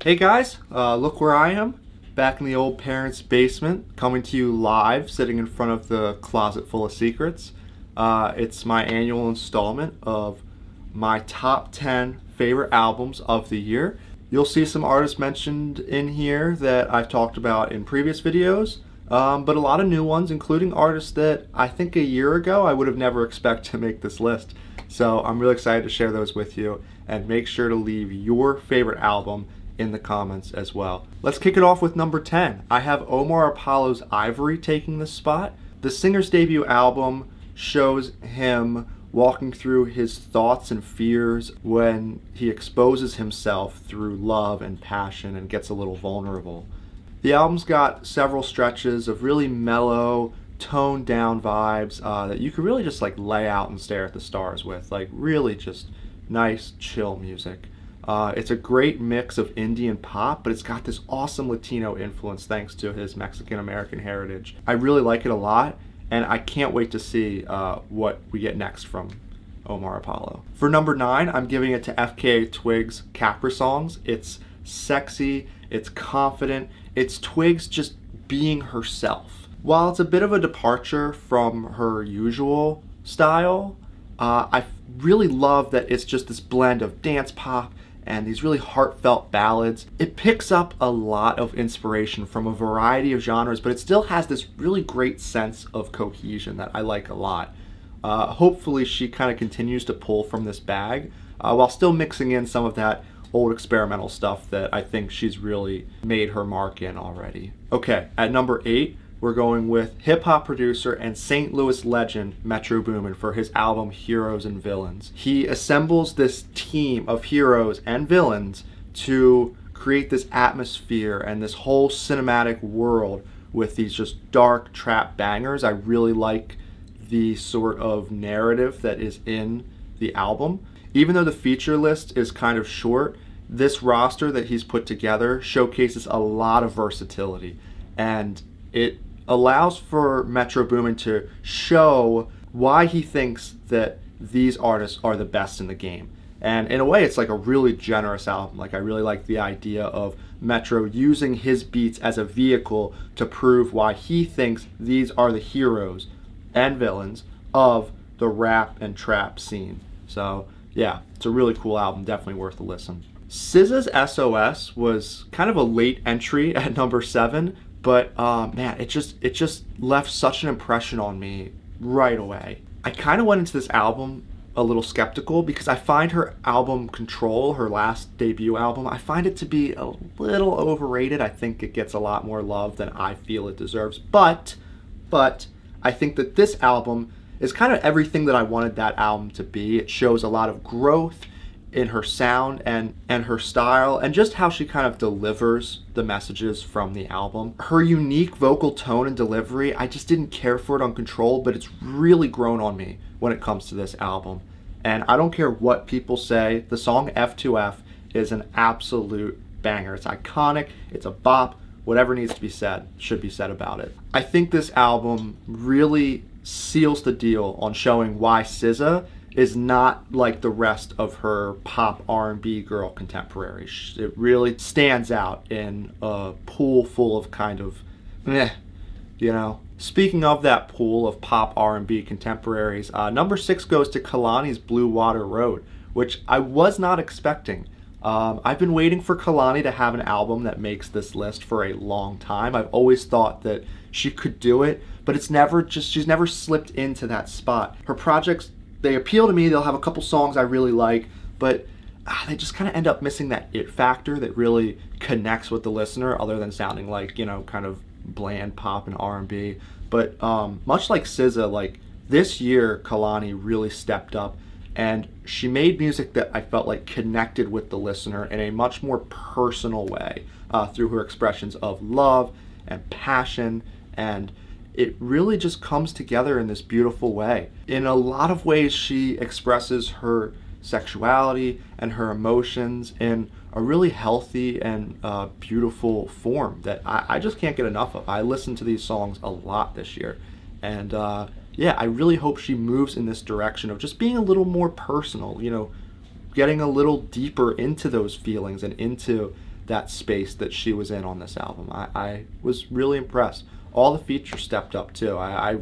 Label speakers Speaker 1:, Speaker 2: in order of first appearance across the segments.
Speaker 1: Hey guys, look where I am, back in the old parents' basement, coming to you live, sitting in front of the closet full of secrets. It's my annual installment of my top 10 favorite albums of the year. You'll see some artists mentioned in here that I've talked about in previous videos, but a lot of new ones, including artists that I think a year ago I would have never expected to make this list. So I'm really excited to share those with you, and make sure to leave your favorite album in the comments as well. Let's kick it off with number 10. I have Omar Apollo's Ivory taking this spot. The singer's debut album shows him walking through his thoughts and fears when he exposes himself through love and passion and gets a little vulnerable. The album's got several stretches of really mellow, toned down vibes that you could really just like lay out and stare at the stars with. Like really just nice, chill music. It's a great mix of indie and pop, but it's got this awesome Latino influence thanks to his Mexican-American heritage. I really like it a lot, and I can't wait to see what we get next from Omar Apollo. For number 9, I'm giving it to FKA Twigs' Caprisongs. It's sexy, it's confident, it's Twigs just being herself. While it's a bit of a departure from her usual style, I really love that it's just this blend of dance pop and these really heartfelt ballads. It picks up a lot of inspiration from a variety of genres, but it still has this really great sense of cohesion that I like a lot. Hopefully she kind of continues to pull from this bag while still mixing in some of that old experimental stuff that I think she's really made her mark in already. Okay, at number 8, we're going with hip-hop producer and St. Louis legend Metro Boomin for his album Heroes and Villains. He assembles this team of heroes and villains to create this atmosphere and this whole cinematic world with these just dark trap bangers. I really like the sort of narrative that is in the album. Even though the feature list is kind of short, this roster that he's put together showcases a lot of versatility, and it allows for Metro Boomin to show why he thinks that these artists are the best in the game. And in a way, it's like a really generous album. Like I really like the idea of Metro using his beats as a vehicle to prove why he thinks these are the heroes and villains of the rap and trap scene. So yeah, it's a really cool album, definitely worth a listen. SZA's SOS was kind of a late entry at number 7, but man, it just left such an impression on me right away. I kind of went into this album a little skeptical because I find her album Control, her last debut album, I find it to be a little overrated. I think it gets a lot more love than I feel it deserves. But I think that this album is kind of everything that I wanted that album to be. It shows a lot of growth in her sound and her style, and just how she kind of delivers the messages from the album. Her unique vocal tone and delivery, I just didn't care for it on Control, but it's really grown on me when it comes to this album. And I don't care what people say, the song F2F is an absolute banger. It's iconic, it's a bop, whatever needs to be said should be said about it. I think this album really seals the deal on showing why SZA is not like the rest of her pop R&B girl contemporaries. It really stands out in a pool full of kind of meh, you know. Speaking of that pool of pop R&B contemporaries, number 6 goes to Kehlani's Blue Water Road, which I was not expecting. I've been waiting for Kehlani to have an album that makes this list for a long time. I've always thought that she could do it, but she's never slipped into that spot. Her projects, they appeal to me. They'll have a couple songs I really like, but they just kind of end up missing that it factor that really connects with the listener, other than sounding like, you know, kind of bland pop and R&B. But much like SZA, like this year, Kehlani really stepped up, and she made music that I felt like connected with the listener in a much more personal way through her expressions of love and passion, and it really just comes together in this beautiful way. In a lot of ways, she expresses her sexuality and her emotions in a really healthy and beautiful form that I just can't get enough of. I listened to these songs a lot this year, and yeah, I really hope she moves in this direction of just being a little more personal, you know, getting a little deeper into those feelings and into that space that she was in on this album. I was really impressed. All the features stepped up too. I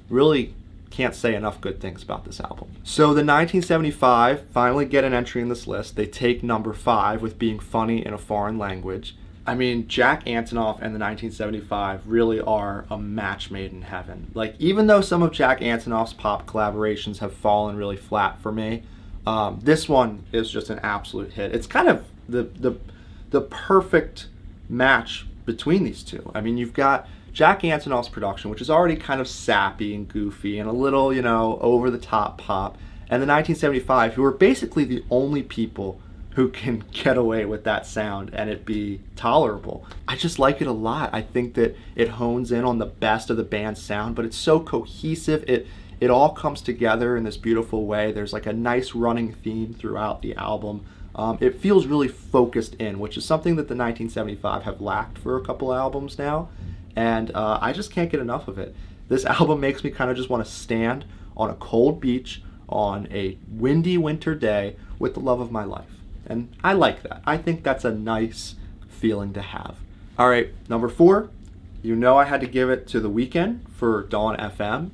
Speaker 1: really can't say enough good things about this album. So the 1975 finally get an entry in this list. They take number 5 with Being Funny in a Foreign Language. I mean, Jack Antonoff and the 1975 really are a match made in heaven. Like, even though some of Jack Antonoff's pop collaborations have fallen really flat for me, this one is just an absolute hit. It's kind of the perfect match between these two. I mean, you've got Jack Antonoff's production, which is already kind of sappy and goofy and a little, you know, over the top pop, and the 1975, who are basically the only people who can get away with that sound and it be tolerable. I just like it a lot. I think that it hones in on the best of the band's sound, but it's so cohesive. It all comes together in this beautiful way. There's like a nice running theme throughout the album. It feels really focused in, which is something that the 1975 have lacked for a couple albums now, and I just can't get enough of it. This album makes me kind of just want to stand on a cold beach on a windy winter day with the love of my life. And I like that. I think that's a nice feeling to have. All right, number 4, you know I had to give it to The Weeknd for Dawn FM.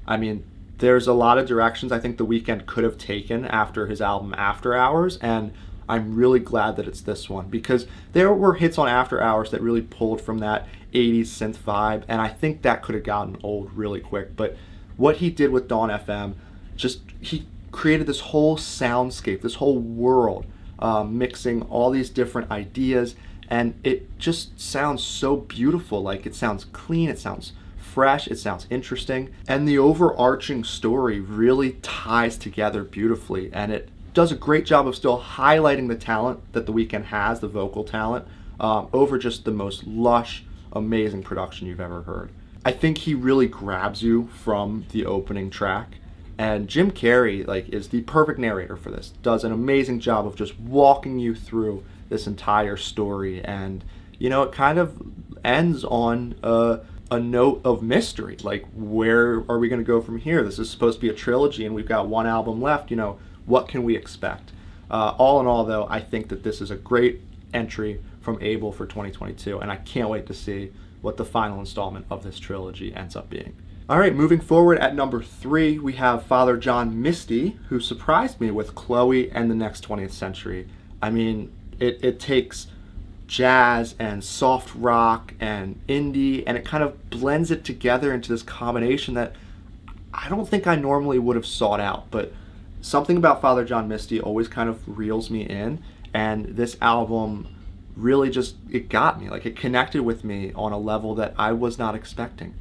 Speaker 1: I mean, there's a lot of directions I think The Weeknd could have taken after his album After Hours, and I'm really glad that it's this one, because there were hits on After Hours that really pulled from that 80s synth vibe, and I think that could have gotten old really quick. But what he did with Dawn FM, he created this whole soundscape, this whole world, mixing all these different ideas, and it just sounds so beautiful. Like, it sounds clean, it sounds fresh, it sounds interesting, and the overarching story really ties together beautifully, and it does a great job of still highlighting the talent that The Weeknd has, the vocal talent, over just the most lush, amazing production you've ever heard. I think he really grabs you from the opening track. And Jim Carrey, like, is the perfect narrator for this. Does an amazing job of just walking you through this entire story, and you know, it kind of ends on a note of mystery. Like, where are we going to go from here? This is supposed to be a trilogy, and we've got one album left. You know, what can we expect? All in all, though, I think that this is a great entry from Abel for 2022, and I can't wait to see what the final installment of this trilogy ends up being. All right, moving forward at number 3, we have Father John Misty, who surprised me with Chloe and the Next 20th Century. I mean, it takes jazz and soft rock and indie, and it kind of blends it together into this combination that I don't think I normally would have sought out, but something about Father John Misty always kind of reels me in, and this album really just, it got me. Like, it connected with me on a level that I was not expecting.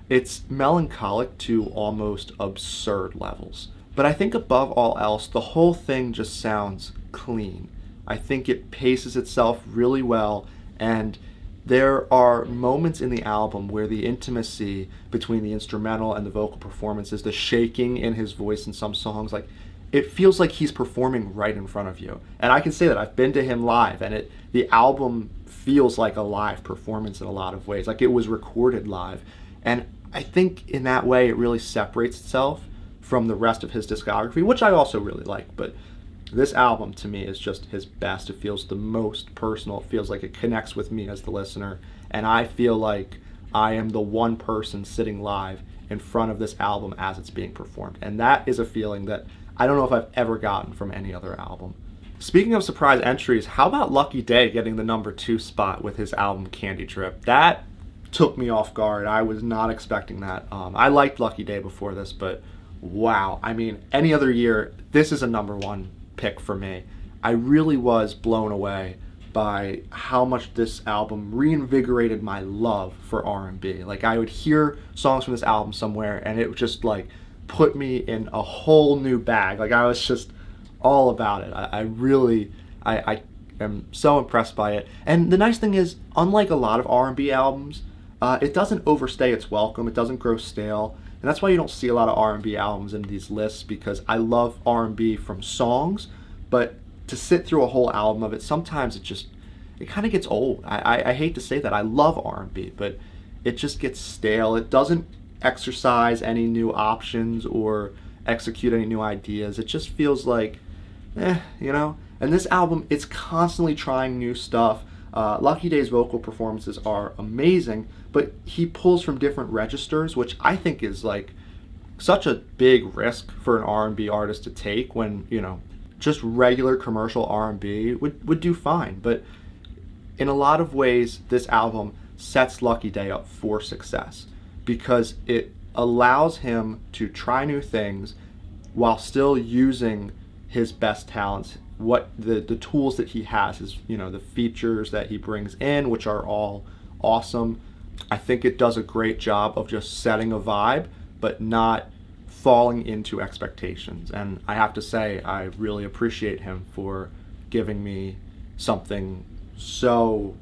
Speaker 1: It's melancholic to almost absurd levels. But I think above all else, the whole thing just sounds clean. I think it paces itself really well, and there are moments in the album where the intimacy between the instrumental and the vocal performances, the shaking in his voice in some songs, like, it feels like he's performing right in front of you. And I can say that I've been to him live, and the album feels like a live performance in a lot of ways, like it was recorded live. And I think in that way it really separates itself from the rest of his discography, which I also really like. But this album to me is just his best. It feels the most personal. It feels like it connects with me as the listener, and I feel like I am the one person sitting live in front of this album as it's being performed. And that is a feeling that I don't know if I've ever gotten from any other album. Speaking of surprise entries, how about Lucky Daye getting the number 2 spot with his album Candydrip? That took me off guard. I was not expecting that. I liked Lucky Daye before this, but wow. I mean, any other year, this is a number 1 pick for me. I really was blown away by how much this album reinvigorated my love for R&B. Like, I would hear songs from this album somewhere, and it would just, like, put me in a whole new bag. Like, I was just all about it. I am so impressed by it. And the nice thing is, unlike a lot of R&B albums, it doesn't overstay its welcome. It doesn't grow stale. And that's why you don't see a lot of R&B albums in these lists, because I love R&B from songs, but to sit through a whole album of it, sometimes it kind of gets old. I hate to say that. I love R&B, but it just gets stale. It doesn't exercise any new options or execute any new ideas. It just feels like, you know? And this album, it's constantly trying new stuff. Lucky Daye's vocal performances are amazing, but he pulls from different registers, which I think is like such a big risk for an R&B artist to take when, you know, just regular commercial R&B would do fine. But in a lot of ways, this album sets Lucky Daye up for success because it allows him to try new things while still using his best talents, what the tools that he has, is, you know, the features that he brings in, which are all awesome. I think it does a great job of just setting a vibe, but not falling into expectations. And I have to say, I really appreciate him for giving me something so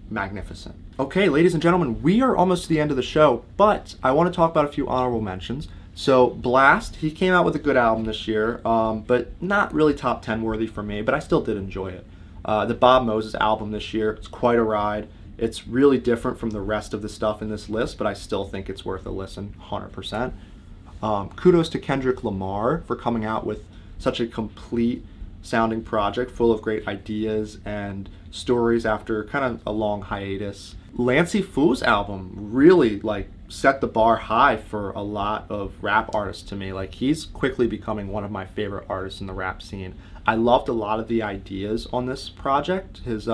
Speaker 1: magnificent. Okay, ladies and gentlemen, we are almost to the end of the show, but I want to talk about a few honorable mentions. So Blxst, he came out with a good album this year, but not really top 10 worthy for me, but I still did enjoy it. The Bob Moses album this year, it's quite a ride. It's really different from the rest of the stuff in this list, but I still think it's worth a listen, 100%. Kudos to Kendrick Lamar for coming out with such a complete sounding project full of great ideas and stories after kind of a long hiatus. Lancey Foux' album really like set the bar high for a lot of rap artists to me. Like, he's quickly becoming one of my favorite artists in the rap scene. I loved a lot of the ideas on this project, his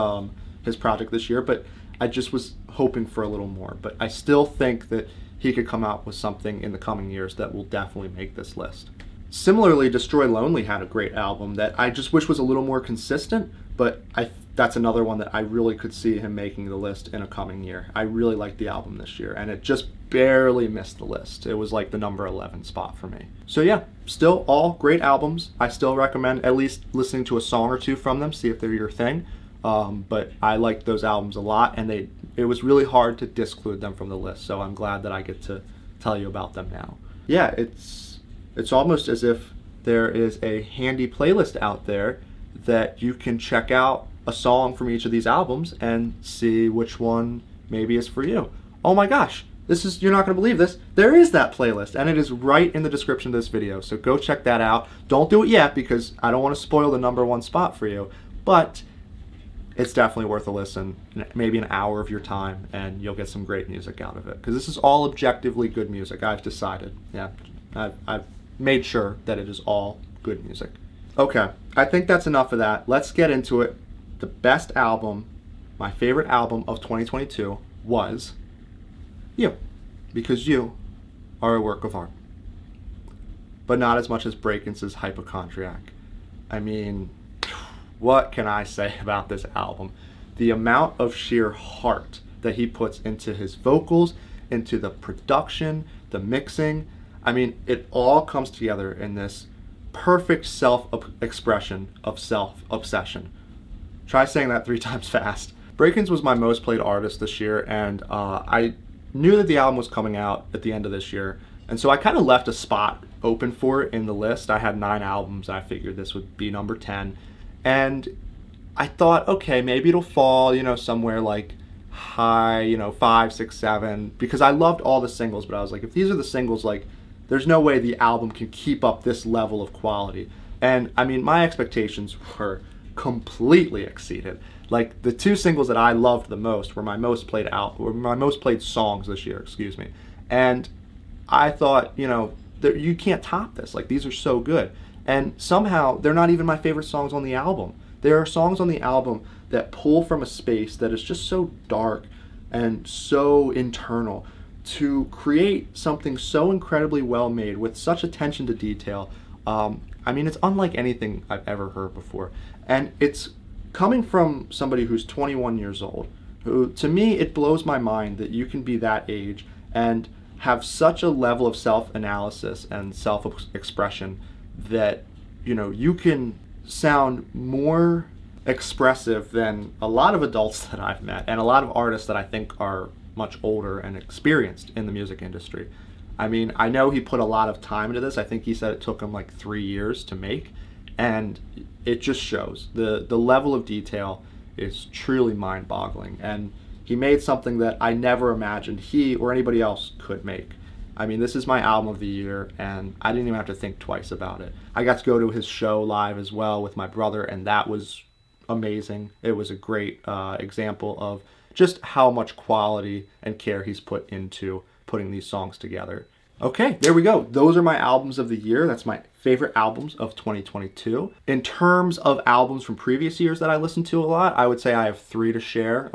Speaker 1: project this year, but I just was hoping for a little more. But I still think that he could come out with something in the coming years that will definitely make this list. Similarly, Destroy Lonely had a great album that I just wish was a little more consistent, but that's another one that I really could see him making the list in a coming year. I really liked the album this year, and it just barely missed the list. It was like the number 11 spot for me. So yeah, still all great albums. I still recommend at least listening to a song or two from them, see if they're your thing. But I liked those albums a lot, and it was really hard to disclude them from the list, so I'm glad that I get to tell you about them now. Yeah, it's almost as if there is a handy playlist out there that you can check out a song from each of these albums and see which one maybe is for you. Oh my gosh, you're not going to believe this. There is that playlist, and it is right in the description of this video, so go check that out. Don't do it yet because I don't want to spoil the number 1 spot for you, but it's definitely worth a listen, maybe an hour of your time, and you'll get some great music out of it. Because this is all objectively good music, I've decided. Yeah, I've made sure that it is all good music. Okay, I think that's enough of that. Let's get into it. The best album, my favorite album of 2022 was you, because you are a work of art. But not as much as Brakence's Hypochondriac. I mean, what can I say about this album? The amount of sheer heart that he puts into his vocals, into the production, the mixing. I mean, it all comes together in this perfect self-expression of self-obsession. Try saying that 3 times fast. Brakence was my most played artist this year, and I knew that the album was coming out at the end of this year, and so I kind of left a spot open for it in the list. I had 9 albums, and I figured this would be number 10. And I thought, okay, maybe it'll fall, you know, somewhere like high, you know, 5, 6, 7, because I loved all the singles, but I was like, if these are the singles, like, there's no way the album can keep up this level of quality. And I mean, my expectations were completely exceeded. Like, the 2 singles that I loved the most were my most played songs this year, excuse me. And I thought, you know, you can't top this. Like, these are so good. And somehow, they're not even my favorite songs on the album. There are songs on the album that pull from a space that is just so dark and so internal to create something so incredibly well made with such attention to detail. I mean, it's unlike anything I've ever heard before. And it's coming from somebody who's 21 years old, who, to me, it blows my mind that you can be that age and have such a level of self-analysis and self-expression that, you know, you can sound more expressive than a lot of adults that I've met and a lot of artists that I think are much older and experienced in the music industry. I mean, I know he put a lot of time into this. I think he said it took him like 3 years to make, and it just shows. The level of detail is truly mind-boggling, and he made something that I never imagined he or anybody else could make. I mean, this is my album of the year, and I didn't even have to think twice about it. I got to go to his show live as well with my brother, and that was amazing. It was a great example of just how much quality and care he's put into putting these songs together. Okay, there we go. Those are my albums of the year. That's my favorite albums of 2022. In terms of albums from previous years that I listened to a lot, I would say I have three to share.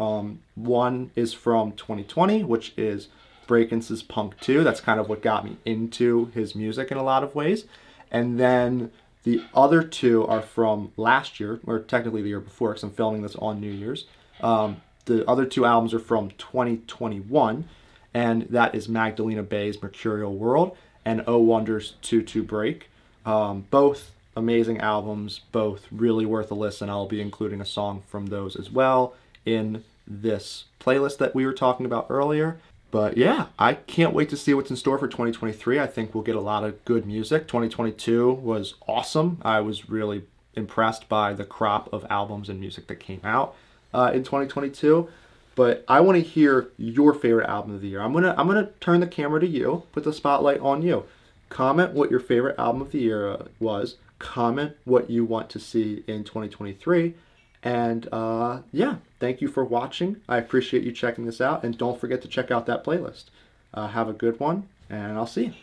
Speaker 1: One is from 2020, which is Brakence's Punk 2. That's kind of what got me into his music in a lot of ways. And then the other two are from last year, or technically the year before, because I'm filming this on New Year's. The other two albums are from 2021, and that is Magdalena Bay's Mercurial World and Oh Wonders 2 Break. Both amazing albums, both really worth a listen. I'll be including a song from those as well in this playlist that we were talking about earlier. But yeah, I can't wait to see what's in store for 2023. I think we'll get a lot of good music. 2022 was awesome. I was really impressed by the crop of albums and music that came out in 2022. But I want to hear your favorite album of the year. I'm gonna turn the camera to you, put the spotlight on you. Comment what your favorite album of the year was. Comment what you want to see in 2023. And yeah, thank you for watching. I appreciate you checking this out. And don't forget to check out that playlist. Have a good one, and I'll see you.